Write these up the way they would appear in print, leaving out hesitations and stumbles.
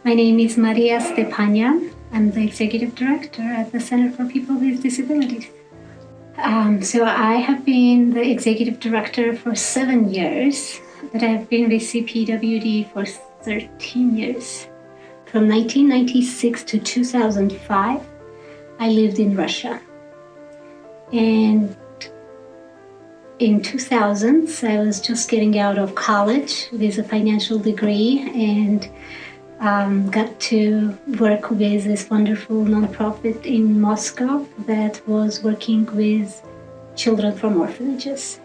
My name is Maria Stepanyan. I'm the Executive Director at the Center for People with Disabilities. So I have been the Executive Director for 7 years, but I've been with CPWD for 13 years. From 1996 to 2005, I lived in Russia. And in 2000s, I was just getting out of college with a financial degree and got to work with this wonderful nonprofit in Moscow that was working with children from orphanages.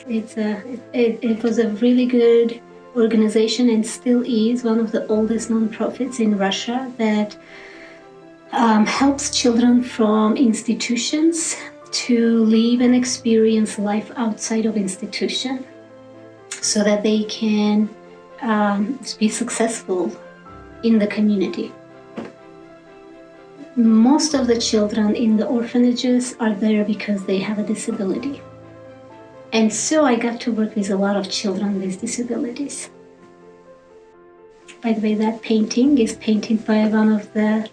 It was a really good organization and still is one of the oldest nonprofits in Russia that helps children from institutions to live and experience life outside of institution so that they can be successful in the community. Most of the children in the orphanages are there because they have a disability. And so I got to work with a lot of children with disabilities. By the way, that painting is painted by one of the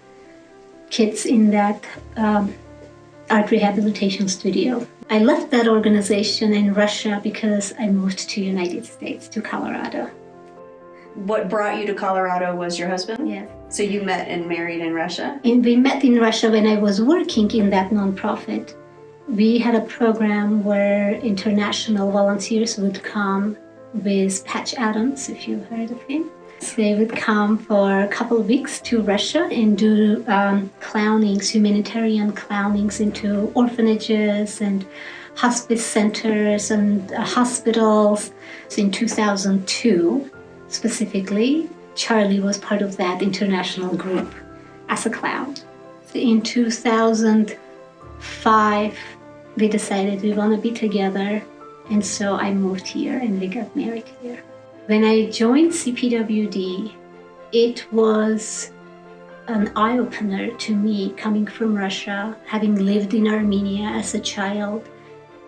kids in that art rehabilitation studio. I left that organization in Russia because I moved to the United States, to Colorado. What brought you to Colorado was your husband? Yes. So you met and married in Russia? And we met in Russia when I was working in that nonprofit. We had a program where international volunteers would come with Patch Adams, if you've heard of him. So they would come for a couple of weeks to Russia and do clownings, humanitarian clownings into orphanages and hospice centers and hospitals. So in 2002, specifically, Charlie was part of that international group as a clown. So in 2005, we decided we want to be together, and so I moved here and we got married here. When I joined CPWD, it was an eye-opener to me coming from Russia, having lived in Armenia as a child,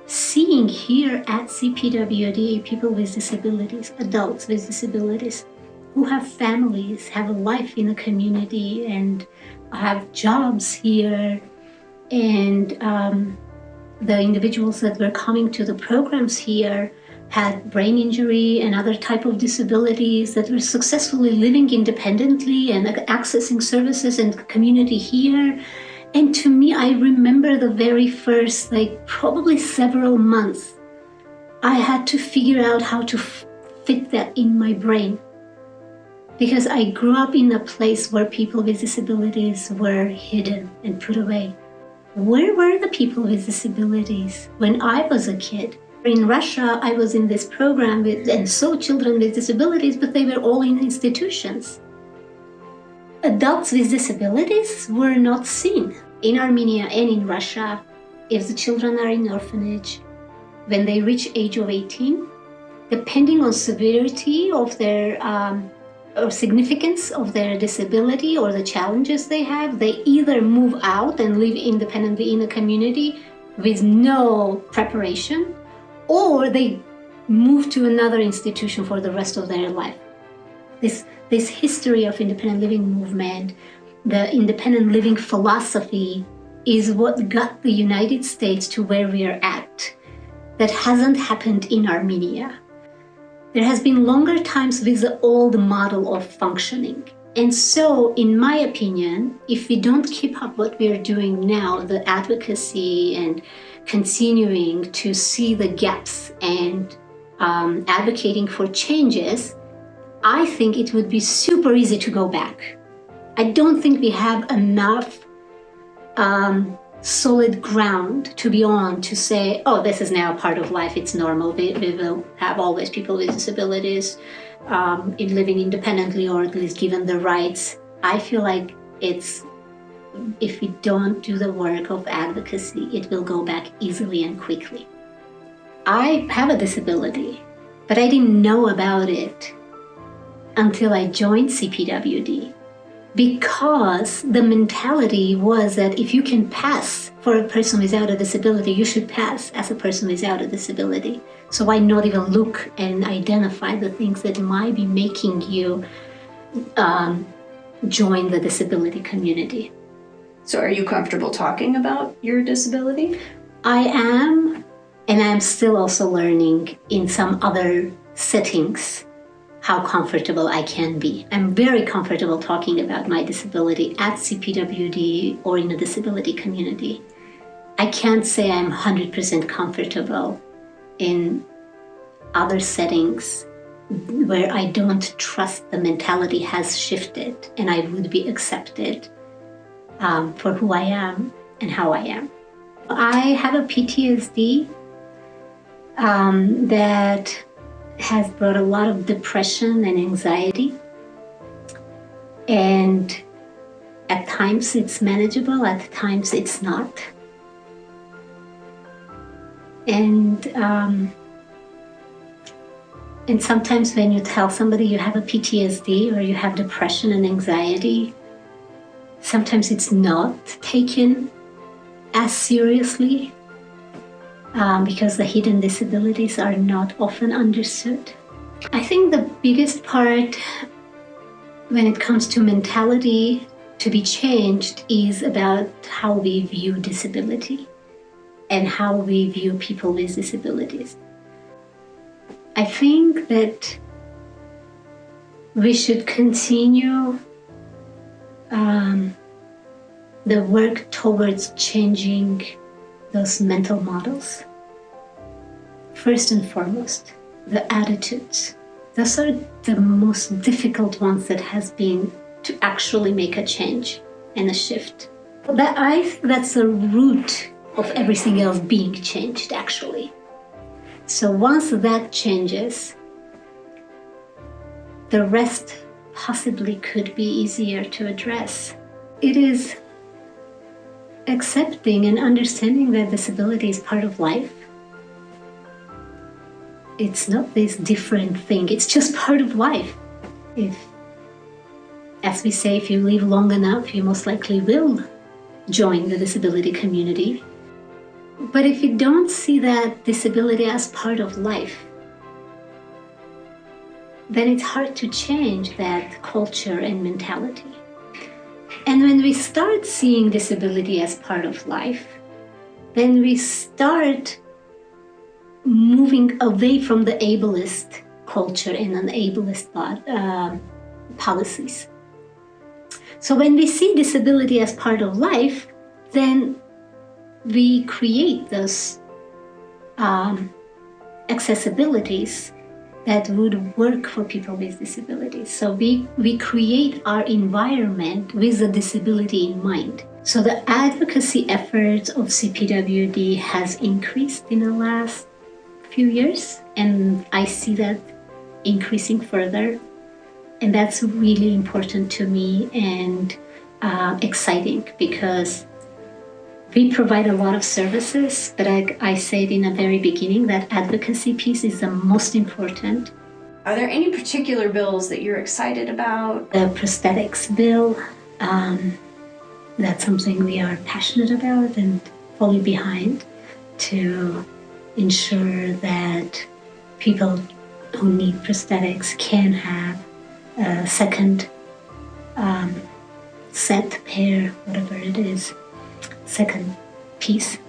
seeing here at CPWD people with disabilities, adults with disabilities, who have families, have a life in the community, and have jobs here. And the individuals that were coming to the programs here had brain injury and other type of disabilities that were successfully living independently and accessing services and community here. And to me, I remember the very first, probably several months, I had to figure out how to fit that in my brain. Because I grew up in a place where people with disabilities were hidden and put away. Where were the people with disabilities when I was a kid? In Russia, I was in this program and saw children with disabilities, but they were all in institutions. Adults with disabilities were not seen. In Armenia and in Russia, if the children are in orphanage, when they reach age of 18, depending on severity of their or significance of their disability or the challenges they have, they either move out and live independently in a community with no preparation, or they move to another institution for the rest of their life. This history of independent living movement, the independent living philosophy, is what got the United States to where we are at. That hasn't happened in Armenia. There has been longer times with the old model of functioning. And so, in my opinion, if we don't keep up what we are doing now, the advocacy and continuing to see the gaps and advocating for changes, I think it would be super easy to go back. I don't think we have enough solid ground to be on to say, oh, this is now part of life, it's normal, we will have always people with disabilities in living independently, or at least given the rights. I feel like if we don't do the work of advocacy, it will go back easily and quickly. I have a disability, but I didn't know about it until I joined CPWD. Because the mentality was that if you can pass for a person without a disability, you should pass as a person without a disability. So why not even look and identify the things that might be making you join the disability community. So are you comfortable talking about your disability? I am, and I'm still also learning in some other settings how comfortable I can be. I'm very comfortable talking about my disability at CPWD or in the disability community. I can't say I'm 100% comfortable in other settings where I don't trust the mentality has shifted and I would be accepted for who I am and how I am. I have a PTSD that has brought a lot of depression and anxiety. And at times it's manageable, at times it's not. And sometimes when you tell somebody you have a PTSD or you have depression and anxiety, sometimes it's not taken as seriously because the hidden disabilities are not often understood. I think the biggest part when it comes to mentality to be changed is about how we view disability and how we view people with disabilities. I think that we should continue the work towards changing those mental models. First and foremost, the attitudes. Those are the most difficult ones that has been to actually make a change and a shift. That's the root of everything else being changed, actually. So once that changes, the rest possibly could be easier to address. It is accepting and understanding that disability is part of life. It's not this different thing, it's just part of life. As we say, if you live long enough, you most likely will join the disability community. But if you don't see that disability as part of life, then it's hard to change that culture and mentality. And when we start seeing disability as part of life, then we start moving away from the ableist culture and an ableist policies. So when we see disability as part of life, then we create those accessibilities that would work for people with disabilities. So we create our environment with the disability in mind. So the advocacy efforts of CPWD has increased in the last few years, and I see that increasing further. And that's really important to me and exciting, because we provide a lot of services, but I said in the very beginning that advocacy piece is the most important. Are there any particular bills that you're excited about? The prosthetics bill, that's something we are passionate about and fully behind, to ensure that people who need prosthetics can have a second set, pair, whatever it is, second piece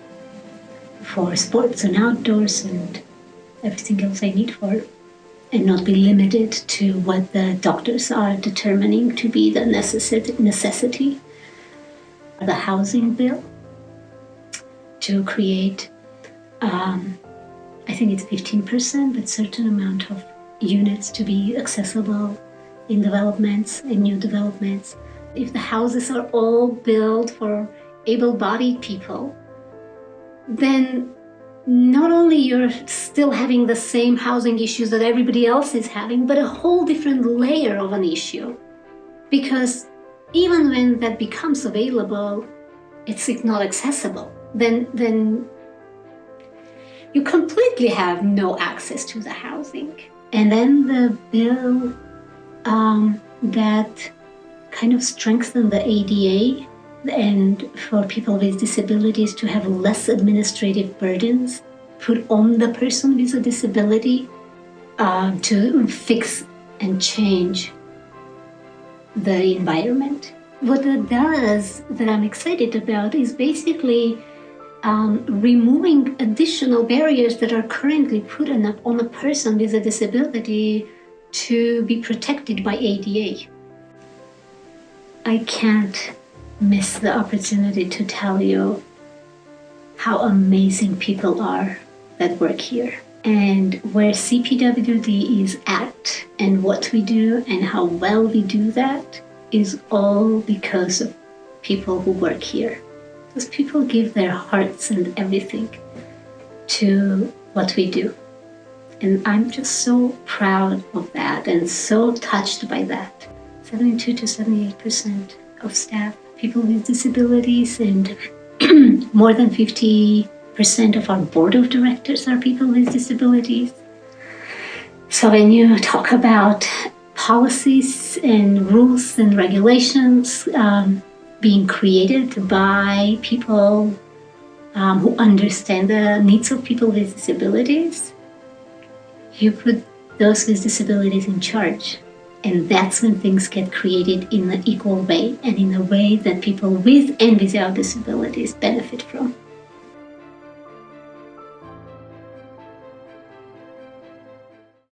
for sports and outdoors and everything else they need for, and not be limited to what the doctors are determining to be the necessity. The housing bill, to create, I think it's 15%, but certain amount of units to be accessible in developments, in new developments. If the houses are all built for able-bodied people, then not only you're still having the same housing issues that everybody else is having, but a whole different layer of an issue. Because even when that becomes available, it's not accessible. Then you completely have no access to the housing. And then the bill that kind of strengthened the ADA and for people with disabilities to have less administrative burdens put on the person with a disability, to fix and change the environment. What it does that I'm excited about is basically removing additional barriers that are currently put on a person with a disability to be protected by ADA. I can't miss the opportunity to tell you how amazing people are that work here, and where CPWD is at and what we do and how well we do that is all because of people who work here. Because people give their hearts and everything to what we do. And I'm just so proud of that and so touched by that. 72 to 78% of staff, people with disabilities, and more than 50% of our board of directors are people with disabilities. So when you talk about policies and rules and regulations being created by people who understand the needs of people with disabilities, you put those with disabilities in charge. And that's when things get created in an equal way and in a way that people with and without disabilities benefit from.